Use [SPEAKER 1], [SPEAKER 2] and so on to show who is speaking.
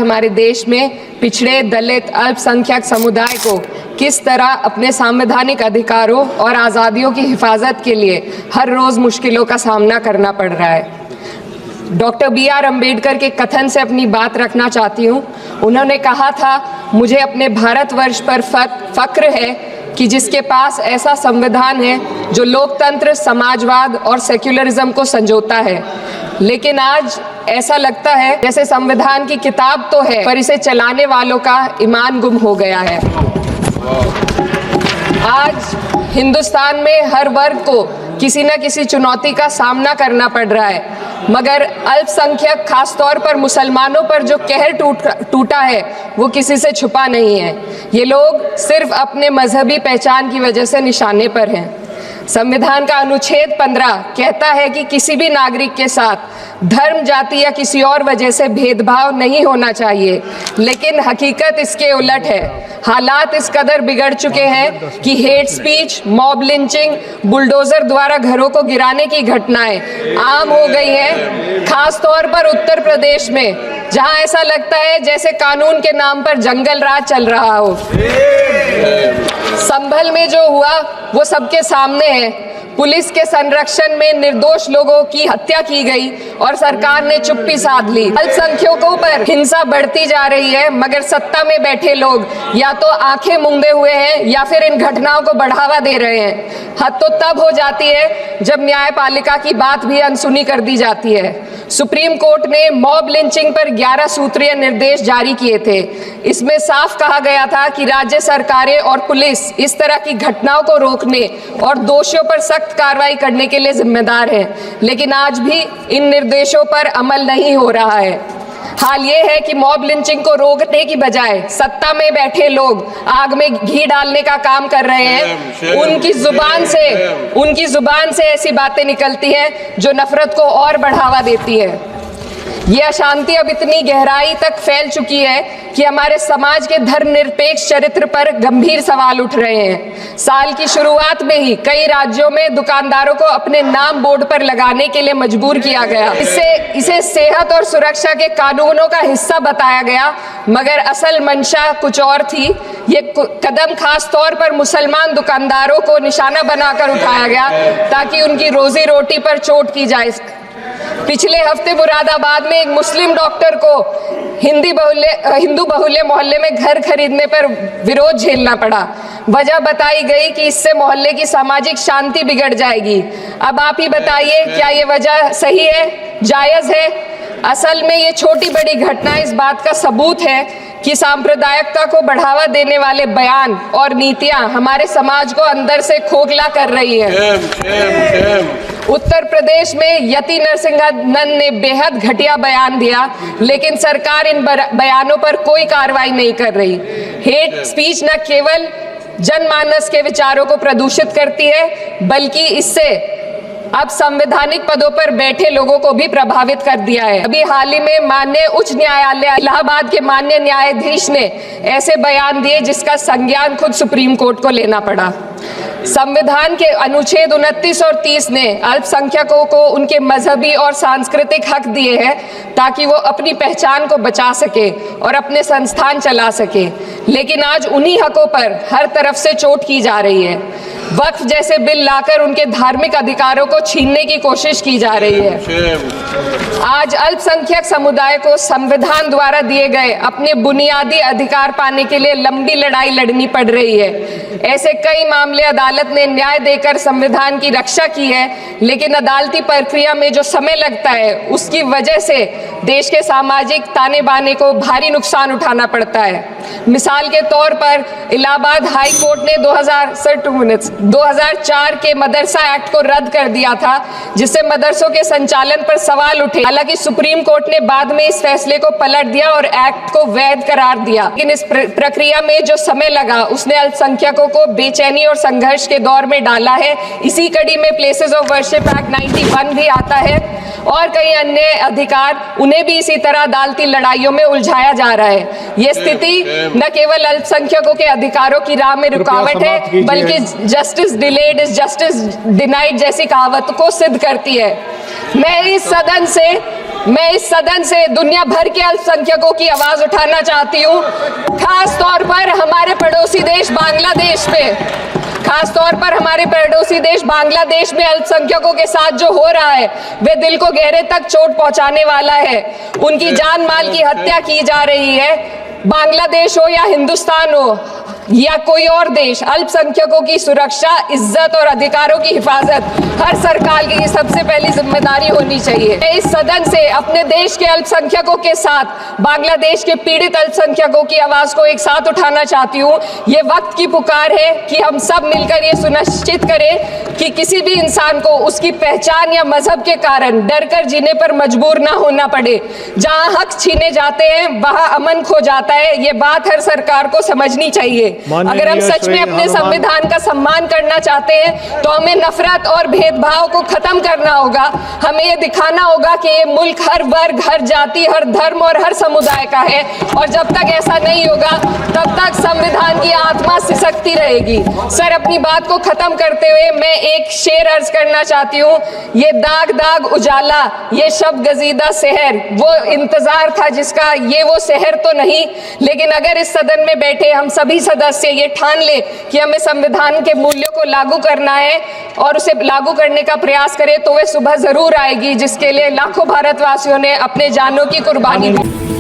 [SPEAKER 1] हमारे देश में पिछड़े, दलित, अल्पसंख्यक समुदाय को किस तरह अपने संवैधानिक अधिकारों और आज़ादियों की हिफाजत के लिए हर रोज़ मुश्किलों का सामना करना पड़ रहा है। Doctor B.R. अम्बेडकर के कथन से अपनी बात रखना चाहती हूँ। उन्होंने कहा था, मुझे अपने भारतवर्ष पर फक्र है कि जिसके पास ऐसा संविधान है जो लोकतंत्र, समाजवाद और सेक्युलरिज्म को संजोता है। लेकिन आज ऐसा लगता है जैसे संविधान की किताब तो है, पर इसे चलाने वालों का ईमान गुम हो गया है। आज हिंदुस्तान में हर वर्ग को किसी न किसी चुनौती का सामना करना पड़ रहा है, मगर अल्पसंख्यक, खासतौर पर मुसलमानों पर जो कहर टूटा है वो किसी से छुपा नहीं है। ये लोग सिर्फ अपने मजहबी पहचान की वजह से निशाने पर हैं। संविधान का अनुच्छेद 15 कहता है कि किसी भी नागरिक के साथ धर्म, जाति या किसी और वजह से भेदभाव नहीं होना चाहिए, लेकिन हकीकत इसके उलट है। हालात इस कदर बिगड़ चुके हैं कि hate speech, mob lynching, bulldozer द्वारा घरों को गिराने की घटनाएं आम हो गई हैं, खास तौर पर उत्तर प्रदेश में, जहां ऐसा लगता है जैसे कानून के नाम पर जंगल राज चल रहा हो। संभल में जो हुआ वो सबके सामने है। पुलिस के संरक्षण में निर्दोष लोगों की हत्या की गई और सरकार ने चुप्पी साध ली। अल्पसंख्यकों पर हिंसा बढ़ती जा रही है, मगर सत्ता में बैठे लोग या तो आंखें मूंदे हुए हैं या फिर इन घटनाओं को बढ़ावा दे रहे हैं। हद तो तब हो जाती है जब न्यायपालिका की बात भी अनसुनी कर दी जाती है। सुप्रीम कोर्ट ने मॉब लिंचिंग पर 11 सूत्रीय निर्देश जारी किए थे। इसमें साफ कहा गया था कि राज्य सरकारें और पुलिस इस तरह की घटनाओं को रोकने और दोषियों पर सख्त कार्रवाई करने के लिए जिम्मेदार है, लेकिन आज भी इन निर्देशों पर अमल नहीं हो रहा है। हाल ये है कि मॉब लिंचिंग को रोकने की बजाय सत्ता में बैठे लोग आग में घी डालने का काम कर रहे हैं। उनकी जुबान से ऐसी बातें निकलती हैं जो नफरत को और बढ़ावा देती है। ये अशांति अब इतनी गहराई तक फैल चुकी है कि हमारे समाज के धर्मनिरपेक्ष चरित्र पर गंभीर सवाल उठ रहे हैं। साल की शुरुआत में ही कई राज्यों में दुकानदारों को अपने नाम बोर्ड पर लगाने के लिए मजबूर किया गया। इसे सेहत और सुरक्षा के कानूनों का हिस्सा बताया गया, मगर असल मंशा कुछ और थी। ये कदम खास तौर पर मुसलमान दुकानदारों को निशाना बनाकर उठाया गया ताकि उनकी रोजी रोटी पर चोट की जाए। पिछले हफ्ते मुरादाबाद में एक मुस्लिम डॉक्टर को हिंदू बहुल्य मोहल्ले में घर खरीदने पर विरोध झेलना पड़ा। वजह बताई गई कि इससे मोहल्ले की सामाजिक शांति बिगड़ जाएगी। अब आप ही बताइए, क्या ये वजह सही है, जायज है? असल में ये छोटी बड़ी घटनाएं इस बात का सबूत है कि सांप्रदायिकता को बढ़ावा देने वाले बयान और नीतियां हमारे समाज को अंदर से खोखला कर रही है। उत्तर प्रदेश में यति नरसिंहन ने बेहद घटिया बयान दिया, लेकिन सरकार इन बयानों पर कोई कार्रवाई नहीं कर रही। हेट स्पीच न केवल जनमानस के विचारों को प्रदूषित करती है, बल्कि इससे अब संवैधानिक पदों पर बैठे लोगों को भी प्रभावित कर दिया है। अभी हाल ही में माननीय उच्च न्यायालय इलाहाबाद के माननीय न्यायाधीश ने ऐसे बयान दिए जिसका संज्ञान खुद सुप्रीम कोर्ट को लेना पड़ा। संविधान के अनुच्छेद 29 और 30 ने अल्पसंख्यकों को उनके मजहबी और सांस्कृतिक हक दिए हैं ताकि वो अपनी पहचान को बचा सके और अपने संस्थान चला सके, लेकिन आज उन्हीं हकों पर हर तरफ से चोट की जा रही है। वक्फ जैसे बिल लाकर उनके धार्मिक अधिकारों को छीनने की कोशिश की जा रही है। आज अल्पसंख्यक समुदाय को संविधान द्वारा दिए गए अपने बुनियादी अधिकार पाने के लिए लंबी लड़ाई लड़नी पड़ रही है। ऐसे कई मामले अदालत ने न्याय देकर संविधान की रक्षा की है, लेकिन अदालती प्रक्रिया में जो समय लगता है उसकी वजह से देश के सामाजिक ताने बाने को भारी नुकसान उठाना पड़ता है। मिसाल के तौर पर इलाहाबाद हाई कोर्ट ने 2004 के मदरसा एक्ट को रद्द कर दिया था, जिससे मदरसों के संचालन पर सवाल उठे। हालांकि सुप्रीम कोर्ट ने बाद में इस फैसले को पलट दिया और एक्ट को वैध करार दिया, लेकिन इस प्रक्रिया में जो समय लगा उसने अल्पसंख्यकों को बेचैनी और संघर्ष के दौर में डाला है। इसी कड़ी में प्लेसेस ऑफ वर्शिप एक्ट 91 भी आता है और कई अन्य अधिकार, उन्हें भी इसी तरह अदालती लड़ाइयों में उलझाया जा रहा है। ये स्थिति न केवल अल्पसंख्यकों के अधिकारों की राह में रुकावट है, बल्कि justice delayed is justice denied जैसी कहावत को सिद्ध करती है। मैं इस सदन से मैं इस सदन से दुनिया भर के अल्पसंख्यकों की आवाज उठाना चाहती हूँ, खास तौर पर हमारे पड़ोसी देश बांग्लादेश पे, खास तौर पर हमारे पड़ोसी देश बांग्लादेश में अल्पसंख्यकों के साथ जो हो रहा है वे दिल को गहरे तक चोट पहुंचाने वाला है। उनकी जान माल की हत्या की जा रही है। बांग्लादेश हो या हिंदुस्तान हो या कोई और देश, अल्पसंख्यकों की सुरक्षा, इज्जत और अधिकारों की हिफाजत हर सरकार की सबसे पहली जिम्मेदारी होनी चाहिए। मैं इस सदन से अपने देश के अल्पसंख्यकों के साथ बांग्लादेश के पीड़ित अल्पसंख्यकों की आवाज को एक साथ उठाना चाहती हूँ। ये वक्त की पुकार है कि हम सब मिलकर ये सुनिश्चित करें कि किसी भी इंसान को उसकी पहचान या मजहब के कारण डर कर जीने पर मजबूर ना होना पड़े। जहाँ हक छीने जाते हैं वहाँ अमन खो जाता है। ये बात हर सरकार को समझनी चाहिए। अगर हम सच में अपने संविधान का सम्मान करना चाहते हैं तो हमें नफरत और भेदभाव को खत्म करना होगा। हमें ये दिखाना होगा कि ये मुल्क हर वर्ग, हर जाति, हर धर्म और हर समुदाय का है, और जब तक ऐसा नहीं होगा तब तक संविधान की आत्मा सिसकती रहेगी। सर, अपनी बात को खत्म करते हुए मैं एक शेर अर्ज करना चाहती हूँ। ये दाग दाग उजाला, ये शब गजीदा शहर, वो इंतजार था जिसका ये वो शहर तो नहीं। लेकिन अगर इस सदन में बैठे हम सभी सदस्य ये ठान ले कि हमें संविधान के मूल्यों को लागू करना है और उसे लागू करने का प्रयास करें तो वह सुबह जरूर आएगी जिसके लिए लाखों भारतवासियों ने अपने जानों की कुर्बानी दी।